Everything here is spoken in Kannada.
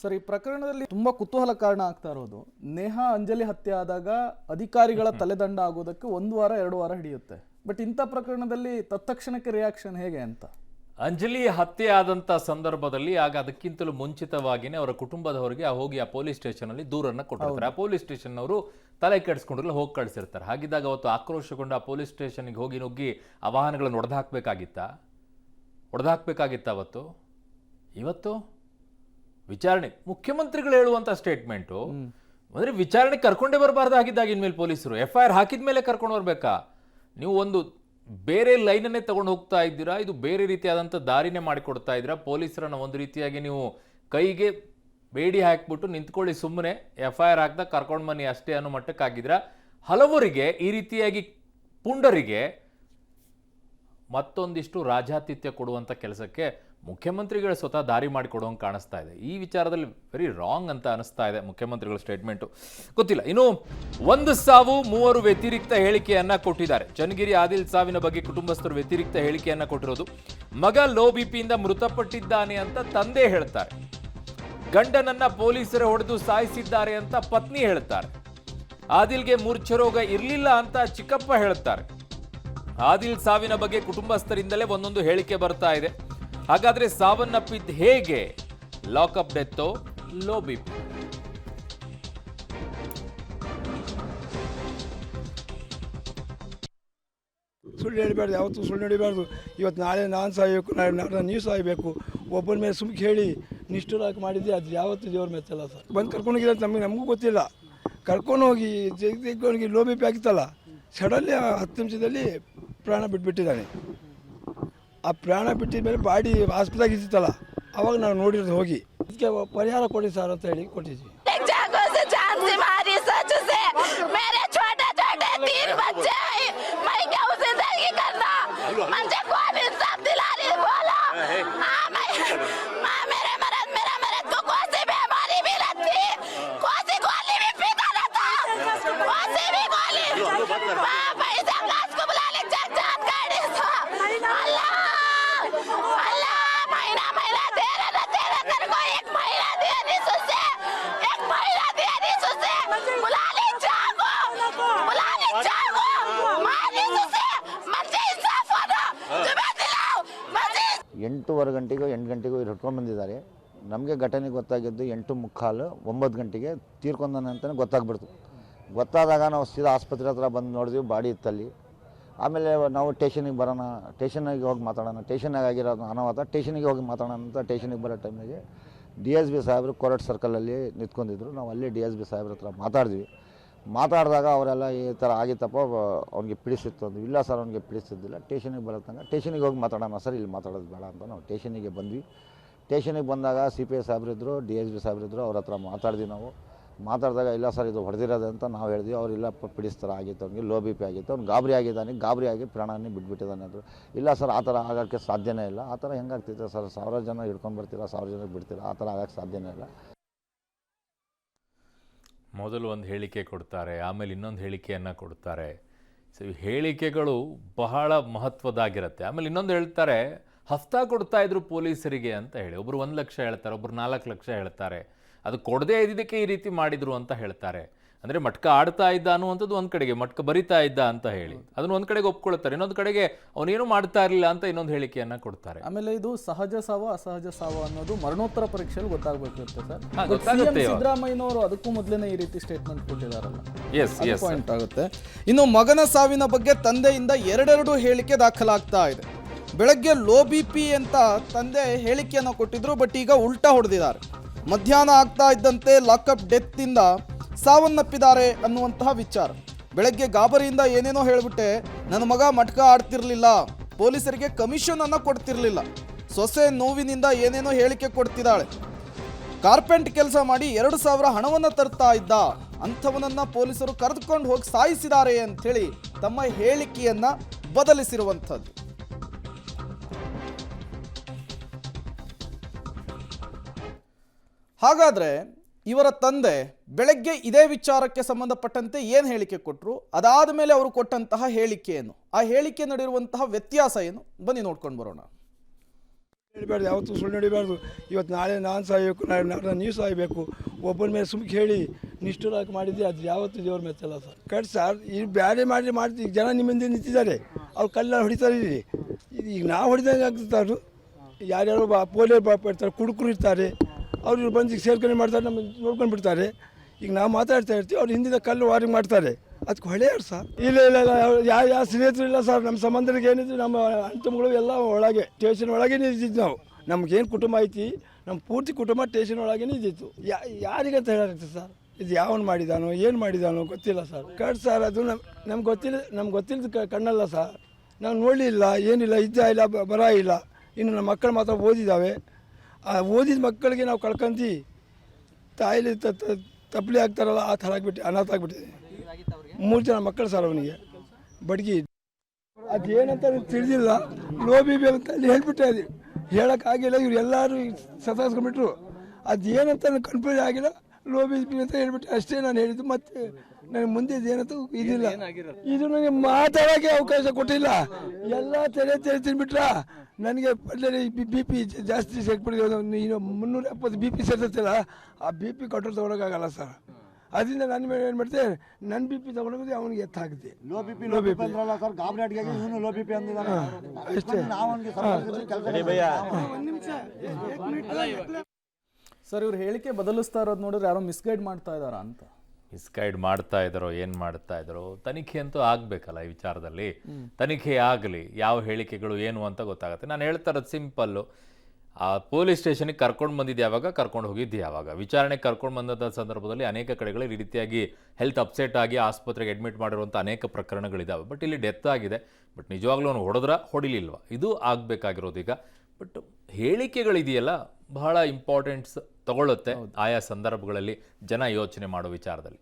ಸರ್, ಈ ಪ್ರಕರಣದಲ್ಲಿ ತುಂಬಾ ಕುತೂಹಲ ಕಾರಣ ಆಗ್ತಾ ಇರೋದು, ನೇಹಾ ಅಂಜಲಿ ಹತ್ಯೆ ಆದಾಗ ಅಧಿಕಾರಿಗಳ ತಲೆದಂಡ ಆಗೋದಕ್ಕೆ 1 ವಾರ 2 ವಾರ ಹಿಡಿಯುತ್ತೆ. ಬಟ್ ಇಂಥ ಪ್ರಕರಣದಲ್ಲಿ ತತ್ಕ್ಷಣಕ್ಕೆ ರಿಯಾಕ್ಷನ್ ಹೇಗೆ ಅಂತ? ಅಂಜಲಿ ಹತ್ಯೆ ಆದಂತ ಸಂದರ್ಭದಲ್ಲಿ ಆಗ ಅದಕ್ಕಿಂತಲೂ ಮುಂಚಿತವಾಗಿನೇ ಅವರ ಕುಟುಂಬದವರಿಗೆ ಹೋಗಿ ಆ ಪೊಲೀಸ್ ಸ್ಟೇಷನ್ ಅಲ್ಲಿ ದೂರನ್ನ ಕೊಟ್ಟಿರ್ತಾರೆ. ಆ ಪೊಲೀಸ್ ಸ್ಟೇಷನ್ ಅವರು ತಲೆ ಕೆಡಿಸ್ಕೊಂಡ್ರಲ್ಲ ಹೋಗಿ ಕಳಿಸಿರ್ತಾರೆ. ಹಾಗಿದ್ದಾಗ ಅವತ್ತು ಆಕ್ರೋಶಗೊಂಡು ಆ ಪೊಲೀಸ್ ಸ್ಟೇಷನ್ಗೆ ಹೋಗಿ ನುಗ್ಗಿ ಆ ವಾಹನಗಳನ್ನು ಹೊಡೆದಾಕ್ಬೇಕಾಗಿತ್ತ ಅವತ್ತು? ಇವತ್ತು ವಿಚಾರಣೆ ಮುಖ್ಯಮಂತ್ರಿಗಳು ಹೇಳುವಂತ ಸ್ಟೇಟ್ಮೆಂಟು ಅಂದ್ರೆ ವಿಚಾರಣೆ ಕರ್ಕೊಂಡೇ ಬರಬಾರ್ದಾಗಿದ್ದಾಗ ಇನ್ಮೇಲೆ ಪೊಲೀಸರು FIR ಹಾಕಿದ ಮೇಲೆ ಕರ್ಕೊಂಡು ಬರ್ಬೇಕಾ? ನೀವು ಒಂದು ಬೇರೆ ಲೈನನ್ನೇ ತಗೊಂಡು ಹೋಗ್ತಾ ಇದ್ದೀರಾ, ಇದು ಬೇರೆ ರೀತಿಯಾದಂಥ ದಾರಿನೇ ಮಾಡಿಕೊಡ್ತಾ ಇದ್ದೀರಾ. ಪೊಲೀಸರನ್ನ ಒಂದು ರೀತಿಯಾಗಿ ನೀವು ಕೈಗೆ ಬೇಡಿ ಹಾಕ್ಬಿಟ್ಟು ನಿಂತ್ಕೊಳ್ಳಿ, ಸುಮ್ಮನೆ FIR ಹಾಕ್ದಾಗ ಕರ್ಕೊಂಡು ಬನ್ನಿ ಅಷ್ಟೇ ಅನ್ನೋ ಮಟ್ಟಕ್ಕಾಗಿದ್ರ. ಹಲವರಿಗೆ ಈ ರೀತಿಯಾಗಿ ಪುಂಡರಿಗೆ ಮತ್ತೊಂದಿಷ್ಟು ರಾಜಾತಿಥ್ಯ ಕೊಡುವಂಥ ಕೆಲಸಕ್ಕೆ ಮುಖ್ಯಮಂತ್ರಿಗಳು ಸ್ವತಃ ದಾರಿ ಮಾಡಿಕೊಡುವಂಗೆ ಕಾಣಿಸ್ತಾ ಇದೆ. ಈ ವಿಚಾರದಲ್ಲಿ ವೆರಿ ರಾಂಗ್ ಅಂತ ಅನಿಸ್ತಾ ಇದೆ ಮುಖ್ಯಮಂತ್ರಿಗಳ ಸ್ಟೇಟ್ಮೆಂಟು. ಗೊತ್ತಿಲ್ಲ. ಇನ್ನು 1 ಸಾವು 3 ವ್ಯತಿರಿಕ್ತ ಹೇಳಿಕೆಯನ್ನ ಕೊಟ್ಟಿದ್ದಾರೆ. ಚನ್ನಗಿರಿ ಆದಿಲ್ ಸಾವಿನ ಬಗ್ಗೆ ಕುಟುಂಬಸ್ಥರು ವ್ಯತಿರಿಕ್ತ ಹೇಳಿಕೆಯನ್ನ ಕೊಟ್ಟಿರೋದು. ಮಗ ಲೋ ಬಿಪಿಯಿಂದ ಮೃತಪಟ್ಟಿದ್ದಾನೆ ಅಂತ ತಂದೆ ಹೇಳ್ತಾರೆ. ಗಂಡನನ್ನ ಪೊಲೀಸರೇ ಹೊಡೆದು ಸಾಯಿಸಿದ್ದಾರೆ ಅಂತ ಪತ್ನಿ ಹೇಳ್ತಾರೆ. ಆದಿಲ್ಗೆ ಮೂರ್ಛರೋಗ ಇರಲಿಲ್ಲ ಅಂತ ಚಿಕ್ಕಪ್ಪ ಹೇಳ್ತಾರೆ. ಆದಿಲ್ ಸಾವಿನ ಬಗ್ಗೆ ಕುಟುಂಬಸ್ಥರಿಂದಲೇ ಒಂದೊಂದು ಹೇಳಿಕೆ ಬರ್ತಾ ಇದೆ. ಹಾಗಾದ್ರೆ ಸಾವನ್ನಪ್ಪಿದ್ದು ಹೇಗೆ? ಲಾಕಪ್ ಡೆತ್ತೋ, ಲೋ ಬಿಪಿ? ಸುಳ್ಳು ಹೇಳಬಾರ್ದು, ಯಾವತ್ತೂ ಸುಳ್ಳು ನಡಿಬಾರ್ದು. ಇವತ್ತು ನಾಳೆ ನಾನು ಸಾಯಬೇಕು, ನಾಳೆ ನೀವು ಸಾಯಬೇಕು. ಒಬ್ಬನ ಮೇಲೆ ಸುಮ್ಕೆ ಹೇಳಿ ನಿಷ್ಠುರಾಗಿ ಮಾಡಿದ್ದೆ ಅದು ಯಾವತ್ತೂ ದೇವ್ರ ಮೆಚ್ಚಲ್ಲ ಸರ್. ಬಂದು ಕರ್ಕೊಂಡೋಗಿಲ್ಲ ನಮಗೂ ಗೊತ್ತಿಲ್ಲ. ಕರ್ಕೊಂಡೋಗಿ ತೆಗೆದುಕೊಂಡೋಗಿ ಲೋ ಬಿ ಪಿ ಆಗಿತ್ತಲ್ಲ, ಸಡನ್ಲಿ 10 ನಿಮಿಷದಲ್ಲಿ ಪ್ರಾಣ ಬಿಟ್ಬಿಟ್ಟಿದ್ದಾನೆ. ಆ ಪ್ರಾಣ ಬಿಟ್ಟಿದ ಮೇಲೆ ಬಾಡಿ ಹಾಸ್ಪಿಟಲ್ಗೆ ಇದ್ದಿತ್ತಲ್ಲ, ಅವಾಗ ನಾವು ನೋಡಿರೋದು ಹೋಗಿ ಇದಕ್ಕೆ ಪರಿಹಾರ ಕೊಡಿ ಸರ್ ಅಂತ ಹೇಳಿ ಕೊಟ್ಟಿದ್ವಿ. ಎಂಟೂವರೆ ಗಂಟೆಗೋ 8 ಗಂಟೆಗೋ ಹಿಡ್ಕೊಂಡು ಬಂದಿದ್ದಾರೆ. ನಮಗೆ ಘಟನೆ ಗೊತ್ತಾಗಿದ್ದು 8:45 9 ಗಂಟೆಗೆ ತೀರ್ಕೊಂಡಾನೆ ಅಂತಲೇ ಗೊತ್ತಾಗ್ಬಿಡ್ತು. ಗೊತ್ತಾದಾಗ ನಾವು ಸೀದಾ ಆಸ್ಪತ್ರೆ ಹತ್ರ ಬಂದು ನೋಡಿದ್ವಿ, ಬಾಡಿ ಇತ್ತಲ್ಲಿ. ಆಮೇಲೆ ನಾವು ಟೇಷನಿಗೆ ಬರೋಣ, ಟೇಷನಿಗೆ ಹೋಗಿ ಮಾತಾಡೋಣ, ಟೇಷನಾಗ ಆಗಿರೋದು ಅನಾಹುತ, ಟೇಷನಿಗೆ ಹೋಗಿ ಮಾತಾಡೋಣ ಅಂತ ಟೇಷನಿಗೆ ಬರೋ ಟೈಮಿಗೆ DSB ಸಾಹೇಬರು ಕೋರಟ್ ಸರ್ಕಲಲ್ಲಿ ನಿಂತ್ಕೊಂಡಿದ್ರು. ನಾವು ಅಲ್ಲಿ DSB ಸಾಹೇಬ್ರ ಹತ್ರ ಮಾತಾಡಿದಾಗ ಅವರೆಲ್ಲ ಈ ಥರ ಆಗಿತ್ತಪ್ಪ, ಅವ್ನಿಗೆ ಪಿಡಿಸಿತ್ತು ಅಂದು. ಇಲ್ಲ ಸರ್, ಅವ್ನಿಗೆ ಪಿಡಿಸಿದ್ದಿಲ್ಲ, ಟೇಷನಿಗೆ ಬರತ್ತಂಗ ಟೇಷನಿಗೆ ಹೋಗಿ ಮಾತಾಡೋಣ ಸರ್, ಇಲ್ಲಿ ಮಾತಾಡೋದು ಬೇಡ ಅಂತ ನಾವು ಟೇಷನಿಗೆ ಬಂದ್ವಿ. ಟೇಷನಿಗೆ ಬಂದಾಗ CPI ಸಾಹೇಬ್ರಿದ್ರು, DSB ಸಾಹೇಬ್ರಿದ್ರು, ಅವ್ರ ಹತ್ರ ಮಾತಾಡಿದ್ವಿ. ನಾವು ಮಾತಾಡಿದಾಗ ಇಲ್ಲ ಸರ್ ಇದು ಹೊಡೆದಿರೋದು ಅಂತ ನಾವು ಹೇಳಿದ್ವಿ. ಅವ್ರು ಇಲ್ಲಪ್ಪ ಪಿಡಿಸ್ತಾರೆ ಆಗಿತ್ತು, ಅವ್ನಿಗೆ ಲೋ ಬಿ ಪಿ ಆಗಿತ್ತು, ಅವ್ನು ಗಾಬರಿ ಆಗಿ ಪ್ರಾಣನೇ ಬಿಟ್ಬಿಟ್ಟಿದ್ದಾನೆ ಅಂದರು. ಇಲ್ಲ ಸರ್, ಆ ಥರ ಆಗೋಕ್ಕೆ ಸಾಧ್ಯನೇ ಇಲ್ಲ. ಆ ಥರ ಹೆಂಗಾಗ್ತಿತ್ತು ಸರ್? 1000 ಜನ ಹಿಡ್ಕೊಂಡು ಬರ್ತೀರಾ, 1000 ಜನಕ್ಕೆ ಬಿಡ್ತೀರಾ? ಆ ಥರ ಆಗೋಕ್ಕೆ ಸಾಧ್ಯನೇ ಇಲ್ಲ. ಮೊದಲು ಒಂದು ಹೇಳಿಕೆ ಕೊಡ್ತಾರೆ, ಆಮೇಲೆ ಇನ್ನೊಂದು ಹೇಳಿಕೆಯನ್ನು ಕೊಡ್ತಾರೆ. ಸೊ ಈ ಹೇಳಿಕೆಗಳು ಬಹಳ ಮಹತ್ವದಾಗಿರುತ್ತೆ. ಆಮೇಲೆ ಇನ್ನೊಂದು ಹೇಳ್ತಾರೆ, ಹಫ್ತಾ ಕೊಡ್ತಾ ಇದ್ರು ಪೊಲೀಸರಿಗೆ ಅಂತ ಹೇಳಿ. ಒಬ್ಬರು 1 ಲಕ್ಷ ಹೇಳ್ತಾರೆ, ಒಬ್ಬರು 4 ಲಕ್ಷ ಹೇಳ್ತಾರೆ. ಅದು ಕೊಡದೇ ಇದ್ದಿದ್ದಕ್ಕೆ ಈ ರೀತಿ ಮಾಡಿದ್ರು ಅಂತ ಹೇಳ್ತಾರೆ. ಅಂದರೆ ಮಟ್ಕ ಆಡ್ತಾ ಇದ್ದ ಅನ್ನುವಂಥದ್ದು ಒಂದು ಕಡೆಗೆ, ಮಟ್ಕ ಬರಿತಾ ಇದ್ದ ಅಂತ ಹೇಳಿ ಅದನ್ನು ಒಂದು ಕಡೆಗೆ ಒಪ್ಕೊಳ್ತಾರೆ. ಇನ್ನೊಂದು ಕಡೆಗೆ ಅವನೇನು ಮಾಡ್ತಾ ಇರಲಿಲ್ಲ ಅಂತ ಇನ್ನೊಂದು ಹೇಳಿಕೆಯನ್ನು ಕೊಡ್ತಾರೆ. ಆಮೇಲೆ ಇದು ಸಹಜ ಸಾವು ಅಸಹಜ ಸಾವು ಅನ್ನೋದು ಮರಣೋತ್ತರ ಪರೀಕ್ಷೆಯಲ್ಲಿ ಗೊತ್ತಾಗಬೇಕಿರುತ್ತೆ ಸರ್. ಸಿದ್ದರಾಮಯ್ಯನವರು ಅದಕ್ಕೂ ಮೊದಲೇ ಈ ರೀತಿ ಸ್ಟೇಟ್ಮೆಂಟ್ ಕೊಟ್ಟಿದ್ದಾರಲ್ಲ, ಪಾಯಿಂಟ್ ಆಗುತ್ತೆ. ಇನ್ನು ಮಗನ ಸಾವಿನ ಬಗ್ಗೆ ತಂದೆಯಿಂದ 2 ಹೇಳಿಕೆ ದಾಖಲಾಗ್ತಾ ಇದೆ. ಬೆಳಗ್ಗೆ ಲೋ BP ಅಂತ ತಂದೆ ಹೇಳಿಕೆಯನ್ನು ಕೊಟ್ಟಿದ್ರು, ಬಟ್ ಈಗ ಉಲ್ಟಾ ಹೊಡೆದಿದ್ದಾರೆ. ಮಧ್ಯಾಹ್ನ ಆಗ್ತಾ ಇದ್ದಂತೆ ಲಾಕಪ್ ಡೆತ್ ಇಂದ ಸಾವನ್ನಪ್ಪಿದ್ದಾರೆ ಅನ್ನುವಂತಹ ವಿಚಾರ. ಬೆಳಗ್ಗೆ ಗಾಬರಿಯಿಂದ ಏನೇನೋ ಹೇಳ್ಬಿಟ್ಟೆ, ನನ್ನ ಮಗ ಮಟ್ಕ ಆಡ್ತಿರ್ಲಿಲ್ಲ, ಪೊಲೀಸರಿಗೆ ಕಮಿಷನ್ ಅನ್ನ ಕೊಡ್ತಿರ್ಲಿಲ್ಲ, ಸೊಸೆ ನೋವಿನಿಂದ ಏನೇನೋ ಹೇಳಿಕೆ ಕೊಡ್ತಿದ್ದಾಳೆ, ಕಾರ್ಪೆಂಟ್ ಕೆಲಸ ಮಾಡಿ 2,000 ಹಣವನ್ನು ತರ್ತಾ ಇದ್ದ, ಅಂಥವನನ್ನ ಪೊಲೀಸರು ಕರೆದುಕೊಂಡು ಹೋಗಿ ಸಾಯಿಸಿದ್ದಾರೆ ಅಂಥೇಳಿ ತಮ್ಮ ಹೇಳಿಕೆಯನ್ನ ಬದಲಿಸಿರುವಂಥದ್ದು. ಹಾಗಾದ್ರೆ ಇವರ ತಂದೆ ಬೆಳಗ್ಗೆ ಇದೇ ವಿಚಾರಕ್ಕೆ ಸಂಬಂಧಪಟ್ಟಂತೆ ಏನು ಹೇಳಿಕೆ ಕೊಟ್ಟರು, ಅದಾದ ಮೇಲೆ ಅವರು ಕೊಟ್ಟಂತಹ ಹೇಳಿಕೆ ಏನು, ಆ ಹೇಳಿಕೆ ನಡೆಯುವಂತಹ ವ್ಯತ್ಯಾಸ ಏನು, ಬನ್ನಿ ನೋಡ್ಕೊಂಡು ಬರೋಣ. ಹೇಳಬಾರ್ದು, ಯಾವತ್ತೂ ಸುಳ್ಳು ನಡಿಬಾರ್ದು. ಇವತ್ತು ನಾಳೆ ನಾನು ಸಾಯಬೇಕು, ನಾಳೆ ನೀವು ಸಾಯಬೇಕು. ಒಬ್ಬನ ಮೇಲೆ ಸುಮ್ಕೆ ಹೇಳಿ ನಿಷ್ಠುರಾಗಿ ಮಾಡಿದ್ದೆ ಅದು ಯಾವತ್ತೂ ದೇವ್ರ ಮೆಚ್ಚಲ್ಲ ಸರ್. ಕಟ್ ಸರ್, ಈ ಬ್ಯಾರೆ ಮಾಡ್ತೀವಿ, ಜನ ನಿಮ್ಮಿಂದ ನಿಂತಿದ್ದಾರೆ, ಅವ್ರು ಕಲ್ಲ ಹೊಡಿತಾರೆ. ಇದು ಈಗ ನಾವು ಹೊಡಿದಂಗೆ ಆಗ್ತಿರ್ತಾರೆ. ಯಾರ್ಯಾರು ಪೋಲಿಯೋ ಇರ್ತಾರೆ, ಕುಡುಕರು ಇರ್ತಾರೆ, ಅವ್ರು ಬಂದು ಸೇರ್ಕೊಂಡು ಮಾಡ್ತಾರೆ, ನಮ್ಮನ್ನು ನೋಡ್ಕೊಂಡು ಬಿಡ್ತಾರೆ. ಈಗ ನಾವು ಮಾತಾಡ್ತಾ ಇರ್ತೀವಿ, ಅವ್ರು ಹಿಂದಿನ ಕಲ್ಲು ವಾರಿಂಗ್ ಮಾಡ್ತಾರೆ, ಅದಕ್ಕೆ ಹೊಳೆಯಾರು ಸರ್. ಇಲ್ಲ ಯಾವ ಸ್ನೇಹಿತರು ಇಲ್ಲ ಸರ್. ನಮ್ಮ ಸಂಬಂಧರಿಗೆ ಏನಿದ್ರು ನಮ್ಮ ಅಣ್ತಮ್ಮಗಳು ಎಲ್ಲ ಒಳಗೆ ಸ್ಟೇಷನ್ ಒಳಗೇ ಇದ್ದಿದ್ದು. ನಾವು ನಮ್ಗೇನು ಕುಟುಂಬ ಐತಿ, ನಮ್ಮ ಪೂರ್ತಿ ಕುಟುಂಬ ಸ್ಟೇಷನ್ ಒಳಗೇ ಇದ್ದಿತ್ತು. ಯಾರಿಗಂತ ಹೇಳಾಗುತ್ತೆ ಸರ್, ಇದು ಯಾವನು ಮಾಡಿದಾನೋ ಏನು ಮಾಡಿದಾನೋ ಗೊತ್ತಿಲ್ಲ ಸರ್. ಕಟ್ ಸರ್, ಅದು ನಮ್ಗೆ ಗೊತ್ತಿಲ್ಲದ ಕಣ್ಣಲ್ಲ ಸರ್. ನಾವು ನೋಡಲಿಲ್ಲ, ಏನಿಲ್ಲ, ಇದ್ದ ಇಲ್ಲ, ಬರ ಇಲ್ಲ. ಇನ್ನು ನಮ್ಮ ಮಕ್ಕಳು ಮಾತ್ರ ಓದಿದ್ದಾವೆ. ಆ ಓದಿದ ಮಕ್ಕಳಿಗೆ ನಾವು ಕಳ್ಕೊಂತೀವಿ, ತಾಯಿಲಿ ತಪ್ಪಲಿ ಆಗ್ತಾರಲ್ಲ ಆ ಥರ ಆಗಿಬಿಟ್ಟು ಅನಾಥ ಆಗಿಬಿಟ್ಟಿದೆ. 3 ಜನ ಮಕ್ಕಳು ಸರ್ ಅವನಿಗೆ, ಬಡ್ಗಿ. ಅದೇನಂತ ತಿಳಿದಿಲ್ಲ, ಲೋ ಬಿ ಪಿ ಅಂತ ಅಲ್ಲಿ ಹೇಳ್ಬಿಟ್ಟೆ. ಅದು ಹೇಳೋಕ್ಕಾಗಿಲ್ಲ, ಇವ್ರು ಎಲ್ಲರೂ ಸತಾಯಿಸ್ಕೊಂಡ್ಬಿಟ್ರು. ಅದೇನಂತ ಕನ್ಫ್ಯೂಸ್ ಆಗಿಲ್ಲ, ಲೋ ಬಿ ಪಿ ಅಂತ ಹೇಳ್ಬಿಟ್ಟೆ, ಅಷ್ಟೇ ನಾನು ಹೇಳಿದ್ದು. ಮತ್ತೆ ನನಗೆ ಮುಂದೆ ಏನಂತ ಇದಿಲ್ಲ, ಇದು ನನಗೆ ಮಾತಾಡೋಕ್ಕೆ ಅವಕಾಶ ಕೊಟ್ಟಿಲ್ಲ. ಎಲ್ಲ ತೆರೆ ತಿನ್ಬಿಟ್ರ. ನನಗೆ ಬಿ ಪಿ ಜಾಸ್ತಿ ಸೇರ್ಬಿಟ್ಟಿದೆ. 370 ಬಿ ಪಿ ಸೇರ್ತೈತಲ್ಲ, ಆ ಬಿ ಪಿ ಕಂಟ್ರೋಲ್ ತೊಗೊಳಕ್ಕಾಗಲ್ಲ ಸರ್. ಅದರಿಂದ ನನ್ನ ಮೇಲೆ ಏನು ಮಾಡ್ತೆ, ನನ್ನ ಬಿ ಪಿ ತೊಗೊಂಡೋಗಿ ಅವನಿಗೆ ಎತ್ತಾಗುತ್ತೆ. ಲೋ ಬಿ ಪಿ ಸರ್, ಗಾಬರಿ ಇವನು ಲೋ ಬಿ ಪಿ ಅಂದಿದ್ದಾನೆ ಅಷ್ಟೇ. ಸರ್, ಇವ್ರ ಹೇಳಿಕೆ ಬದಲಿಸ್ತಾ ಇರೋದು ನೋಡಿದ್ರೆ ಯಾರೋ ಮಿಸ್ಗೈಡ್ ಮಾಡ್ತಾ ಇದ್ದಾರಾ ಅಂತ. ಮಿಸ್ಗೈಡ್ ಮಾಡ್ತಾ ಇದ್ದಾರೋ ಏನು ಮಾಡ್ತಾ ಇದ್ದಾರೋ, ತನಿಖೆ ಅಂತೂ ಆಗಬೇಕಲ್ಲ ಈ ವಿಚಾರದಲ್ಲಿ. ತನಿಖೆ ಆಗಲಿ, ಯಾವ ಹೇಳಿಕೆಗಳು ಏನು ಅಂತ ಗೊತ್ತಾಗುತ್ತೆ. ನಾನು ಹೇಳ್ತಾ ಇರೋದು ಸಿಂಪಲ್ಲು. ಆ ಪೊಲೀಸ್ ಸ್ಟೇಷನಿಗೆ ಕರ್ಕೊಂಡು ಬಂದಿದ್ದು ಯಾವಾಗ, ಕರ್ಕೊಂಡು ಹೋಗಿದ್ದು ಯಾವಾಗ, ವಿಚಾರಣೆಗೆ ಕರ್ಕೊಂಡು ಬಂದಂಥ ಸಂದರ್ಭದಲ್ಲಿ ಅನೇಕ ಕಡೆಗಳಲ್ಲಿ ಈ ರೀತಿಯಾಗಿ ಹೆಲ್ತ್ ಅಪ್ಸೆಟ್ ಆಗಿ ಆಸ್ಪತ್ರೆಗೆ ಅಡ್ಮಿಟ್ ಮಾಡಿರುವಂಥ ಅನೇಕ ಪ್ರಕರಣಗಳಿದ್ದಾವೆ. ಬಟ್ ಇಲ್ಲಿ ಡೆತ್ ಆಗಿದೆ. ಬಟ್ ನಿಜವಾಗ್ಲೂ ಅವನು ಹೊಡಿಲಿಲ್ವ, ಇದು ಆಗಬೇಕಾಗಿರೋದು ಈಗ. ಬಟ್ ಹೇಳಿಕೆಗಳಿದೆಯಲ್ಲ, ಬಹಳ ಇಂಪಾರ್ಟೆಂಟ್ಸ್ ತಗೊಳ್ಳುತ್ತೆ ಆಯಾ ಸಂದರ್ಭಗಳಲ್ಲಿ ಜನ ಯೋಚನೆ ಮಾಡೋ ವಿಚಾರದಲ್ಲಿ.